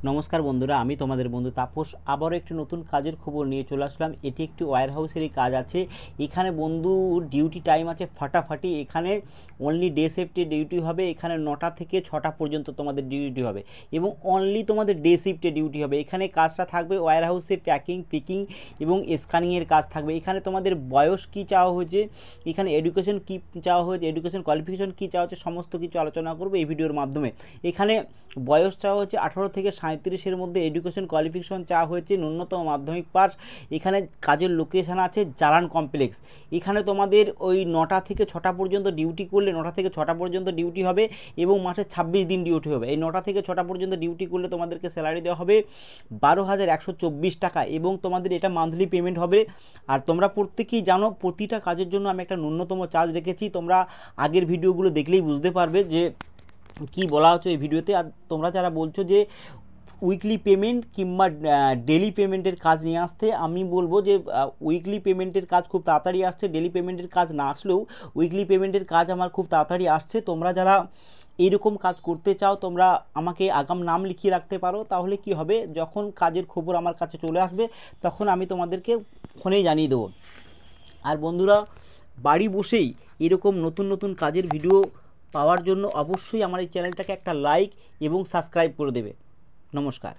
নমস্কার বন্ধুরা, আমি তোমাদের বন্ধু তাপস আবারও একটি নতুন কাজের খবর নিয়ে চলে আসলাম। এটি একটি ওয়্যার হাউসেরই কাজ আছে। এখানে বন্ধু ডিউটি টাইম আছে ফাটাফাটি। এখানে অনলি ডে শিফটে ডিউটি হবে। এখানে 9টা থেকে 6টা পর্যন্ত তোমাদের ডিউটি হবে এবং অনলি তোমাদের ডে শিফটে ডিউটি হবে। এখানে কাজটা থাকবে ওয়্যার হাউসে প্যাকিং, পিকিং এবং স্ক্যানিংয়ের কাজ থাকবে। এখানে তোমাদের বয়স কী চাওয়া হয়েছে, এখানে এডুকেশন কী চাওয়া হয়েছে, এডুকেশন কোয়ালিফিকেশন কী চাওয়া হচ্ছে, সমস্ত কিছু আলোচনা করবো এই ভিডিওর মাধ্যমে। এখানে বয়স চাওয়া হচ্ছে 18 থেকে 37-এর মধ্যে, এডুকেশন কোয়ালিফিকেশন চাওয়া হয়েছে ন্যূনতম মাধ্যমিক পাস। এখানে কাজের লোকেশান আছে জালান কমপ্লেক্স। এখানে তোমাদের ওই 9টা থেকে 6টা পর্যন্ত ডিউটি করলে 9টা থেকে 6টা পর্যন্ত ডিউটি হবে এবং মাসে 26 দিন ডিউটি হবে। এই 9টা থেকে 6টা পর্যন্ত ডিউটি করলে তোমাদেরকে স্যালারি দেওয়া হবে 12,124 টাকা এবং তোমাদের এটা মান্থলি পেমেন্ট হবে। আর তোমরা প্রত্যেকেই জানো প্রতিটা কাজের জন্য আমি একটা ন্যূনতম চার্জ রেখেছি। তোমরা আগের ভিডিওগুলো দেখলেই বুঝতে পারবে যে কি বলা হচ্ছে এই ভিডিওতে। আর তোমরা যারা বলছো যে উইকলি পেমেন্ট কিংবা ডেলি পেমেন্টের কাজ নিয়ে আসতে, আমি বলবো যে উইকলি পেমেন্টের কাজ খুব তাড়াতাড়ি আসছে। ডেলি পেমেন্টের কাজ না আসলেও উইকলি পেমেন্টের কাজ আমার খুব তাড়াতাড়ি আসছে। তোমরা যারা এইরকম কাজ করতে চাও তোমরা আমাকে আগাম নাম লিখিয়ে রাখতে পারো। তাহলে কি হবে, যখন কাজের খবর আমার কাছে চলে আসবে তখন আমি তোমাদেরকে ফোনেই জানিয়ে দেবো। আর বন্ধুরা, বাড়ি বসেই এরকম নতুন নতুন কাজের ভিডিও পাওয়ার জন্য অবশ্যই আমার এই চ্যানেলটাকে একটা লাইক এবং সাবস্ক্রাইব করে দেবে। নমস্কার।